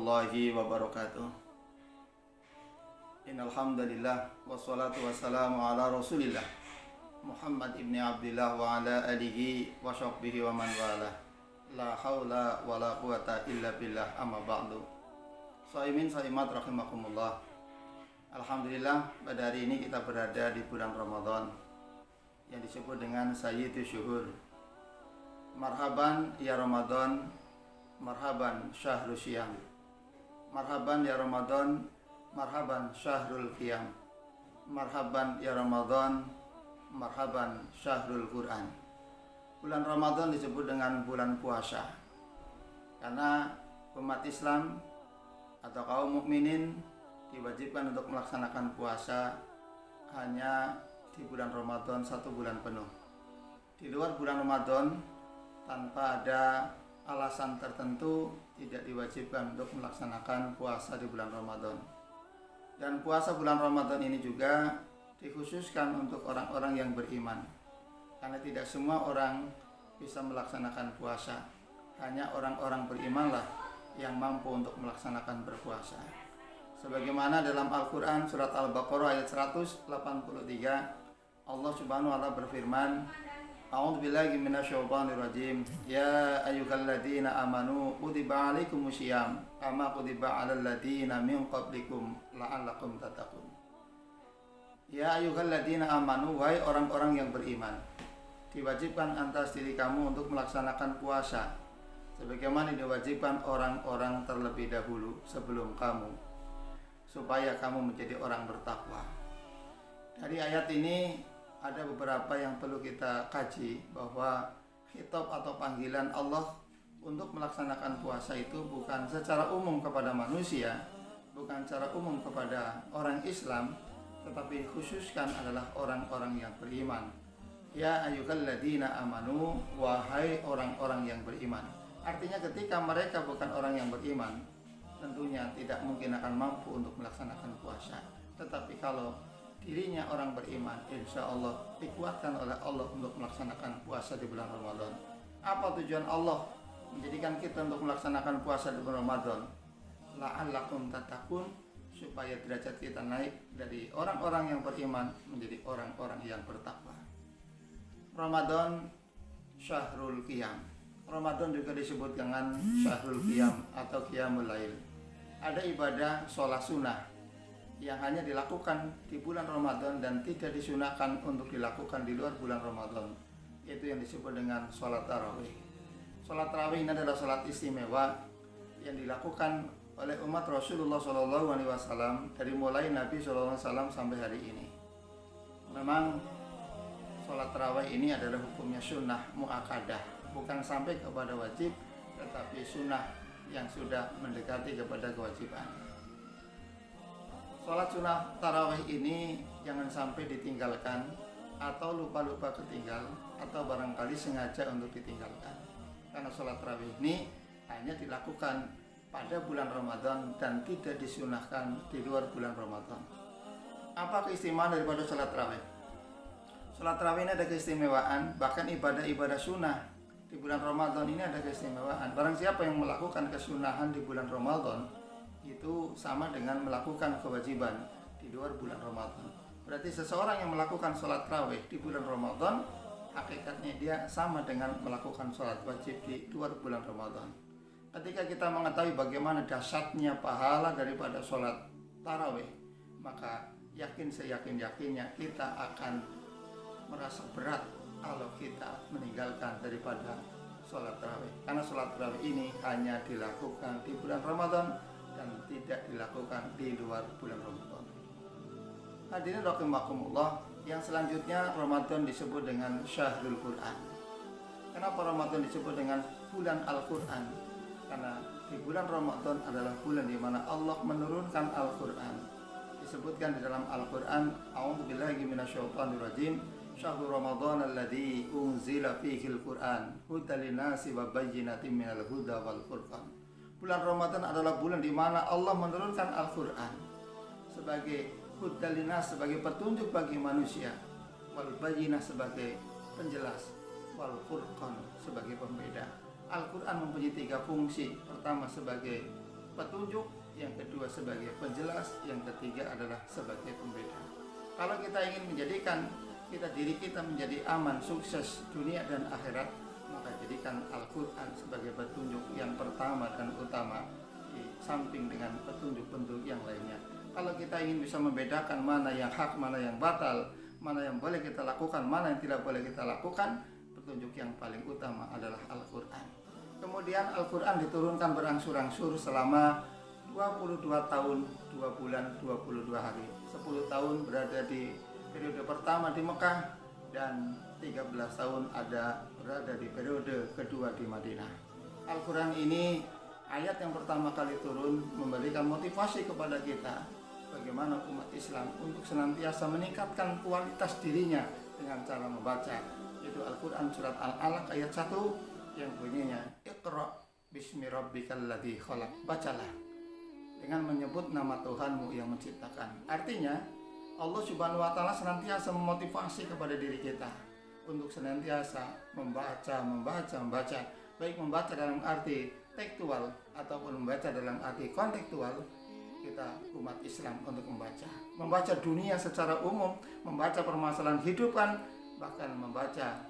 warahmatullahi wabarakatuh. Innal hamdalillah wassalatu wassalamu ala Rasulillah Muhammad ibni Abdillah wa ala alihi wa sahbihi wa man wala. La haula wa la quwata illa billah, amma ba'du. Shaimin shaimat rahimakumullah. Alhamdulillah, pada hari ini kita berada di bulan Ramadan yang disebut dengan Sayyidus Syuhur. Marhaban ya Ramadan, marhaban syahrul syiyam. Marhaban ya Ramadan, marhaban syahrul qiyam. Marhaban ya Ramadan, marhaban syahrul Quran. Bulan Ramadan disebut dengan bulan puasa karena umat Islam atau kaum mukminin diwajibkan untuk melaksanakan puasa hanya di bulan Ramadan 1 bulan penuh. Di luar bulan Ramadan tanpa ada alasan tertentu tidak diwajibkan untuk melaksanakan puasa di bulan Ramadan. Dan puasa bulan Ramadan ini juga dikhususkan untuk orang-orang yang beriman, karena tidak semua orang bisa melaksanakan puasa. Hanya orang-orang berimanlah yang mampu untuk melaksanakan berpuasa. Sebagaimana dalam Al-Quran surat Al-Baqarah ayat 183, Allah subhanahu wa ta'ala berfirman, A'udzubillahi minasyaitonirrajim. Ya ayyuhalladzina amanu kutiba alaikumusiyam kama kutiba alal ladzina min qablikum la'allakum tattaqun. Ya ayyuhalladzina amanu, wahai orang-orang yang beriman, diwajibkan atas diri kamu untuk melaksanakan puasa sebagaimana diwajibkan orang-orang terlebih dahulu sebelum kamu, supaya kamu menjadi orang bertakwa. Dari ayat ini ada beberapa yang perlu kita kaji, bahwa khitab atau panggilan Allah untuk melaksanakan puasa itu bukan secara umum kepada manusia, bukan secara umum kepada orang Islam, tetapi khususkan adalah orang-orang yang beriman. Ya ayyuhalladzina amanu, wahai orang-orang yang beriman. Artinya ketika mereka bukan orang yang beriman, tentunya tidak mungkin akan mampu untuk melaksanakan puasa. Tetapi kalau dirinya orang beriman, insya Allah dikuatkan oleh Allah untuk melaksanakan puasa di bulan Ramadan. Apa tujuan Allah menjadikan kita untuk melaksanakan puasa di bulan Ramadan? La'allakum tattaqun, supaya derajat kita naik dari orang-orang yang beriman menjadi orang-orang yang bertakwa. Ramadan syahrul qiyam. Ramadan juga disebut dengan syahrul qiyam atau qiyamul lail. Ada ibadah sholat sunnah yang hanya dilakukan di bulan Ramadan dan tidak disunahkan untuk dilakukan di luar bulan Ramadan, yaitu yang disebut dengan sholat tarawih. Sholat tarawih ini adalah sholat istimewa yang dilakukan oleh umat Rasulullah SAW dari mulai Nabi SAW sampai hari ini. Memang sholat tarawih ini adalah hukumnya sunnah mu'akadah, bukan sampai kepada wajib, tetapi sunnah yang sudah mendekati kepada kewajiban. Sholat sunnah tarawih ini jangan sampai ditinggalkan atau lupa-lupa ketinggal atau barangkali sengaja untuk ditinggalkan, karena sholat tarawih ini hanya dilakukan pada bulan Ramadan dan tidak disunahkan di luar bulan Ramadan. Apa keistimewaan daripada sholat tarawih? Sholat tarawih ini ada keistimewaan, bahkan ibadah-ibadah sunnah di bulan Ramadan ini ada keistimewaan. Barang siapa yang melakukan kesunahan di bulan Ramadan, itu sama dengan melakukan kewajiban di luar bulan Ramadan. Berarti seseorang yang melakukan sholat tarawih di bulan Ramadan, hakikatnya dia sama dengan melakukan sholat wajib di luar bulan Ramadan. Ketika kita mengetahui bagaimana dahsyatnya pahala daripada sholat tarawih, maka yakin seyakin-yakinnya kita akan merasa berat kalau kita meninggalkan daripada sholat tarawih. Karena sholat tarawih ini hanya dilakukan di bulan Ramadan dan tidak dilakukan di luar bulan Ramadan. Hadirin rahimakumullah, yang selanjutnya Ramadan disebut dengan syahrul Quran. Kenapa Ramadan disebut dengan bulan Al-Quran? Karena di bulan Ramadan adalah bulan di mana Allah menurunkan Al-Quran. Disebutkan di dalam Al-Quran, A'udzubillahi minasyaitonirrajim, Syahrul Ramadan alladzi unzila fihil Quran hudan linnasi wa bayyinatin minal huda wal furqan. Bulan Ramadan adalah bulan di mana Allah menurunkan Al-Quran sebagai hudan linnas, sebagai petunjuk bagi manusia, wal bayyinah sebagai penjelas, wal furqan sebagai pembeda. Al-Quran mempunyai 3 fungsi. Pertama sebagai petunjuk, yang kedua sebagai penjelas, yang ketiga adalah sebagai pembeda. Kalau kita ingin menjadikan diri kita menjadi aman, sukses dunia dan akhirat, maka jadikan Al-Quran sebagai petunjuk yang pertama dan utama, di samping dengan petunjuk-petunjuk yang lainnya. Kalau kita ingin bisa membedakan mana yang hak, mana yang batal, mana yang boleh kita lakukan, mana yang tidak boleh kita lakukan, petunjuk yang paling utama adalah Al-Quran. Kemudian Al-Quran diturunkan berangsur-angsur selama 22 tahun, 2 bulan, 22 hari. 10 tahun berada di periode pertama di Mekah, dan 13 tahun berada di periode kedua di Madinah. Al-Quran ini ayat yang pertama kali turun memberikan motivasi kepada kita bagaimana umat Islam untuk senantiasa meningkatkan kualitas dirinya dengan cara membaca. Itu Al-Quran surat Al-Alaq ayat 1 yang bunyinya Iqra bismi rabbikal ladzi khalaq. Bacalah dengan menyebut nama Tuhanmu yang menciptakan. Artinya Allah Subhanahu wa taala senantiasa memotivasi kepada diri kita untuk senantiasa membaca, baik membaca dalam arti tekstual ataupun membaca dalam arti kontekstual. Kita umat Islam untuk membaca dunia secara umum, membaca permasalahan hidupan, bahkan membaca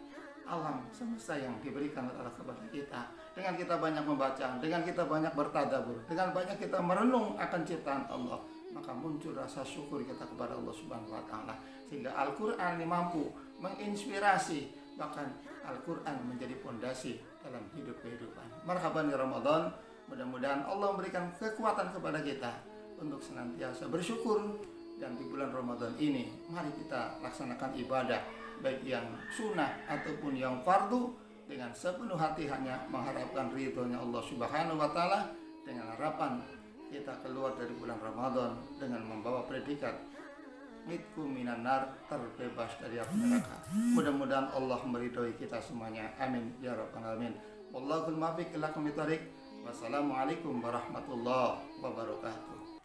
alam semesta yang diberikan oleh Allah kepada kita. Dengan kita banyak membaca, dengan kita banyak bertadabbur, dengan banyak kita merenung akan ciptaan Allah, maka muncul rasa syukur kita kepada Allah Subhanahu wa taala, sehingga Al-Qur'an ini mampu menginspirasi, bahkan Al-Qur'an menjadi fondasi dalam hidup kehidupan. Marhaban ya Ramadan, mudah-mudahan Allah memberikan kekuatan kepada kita untuk senantiasa bersyukur. Dan di bulan Ramadan ini mari kita laksanakan ibadah baik yang sunnah ataupun yang fardu dengan sepenuh hati, hanya mengharapkan ridhonya Allah Subhanahu wa taala, dengan harapan kita keluar dari bulan Ramadan dengan membawa predikat mitku minan nar, terbebas dari api neraka. Mudah-mudahan Allah meridhoi kita semuanya. Amin ya rabbal alamin. Wallahul muwaffiq ila aqwamit thoriq. Wassalamualaikum warahmatullahi wabarakatuh.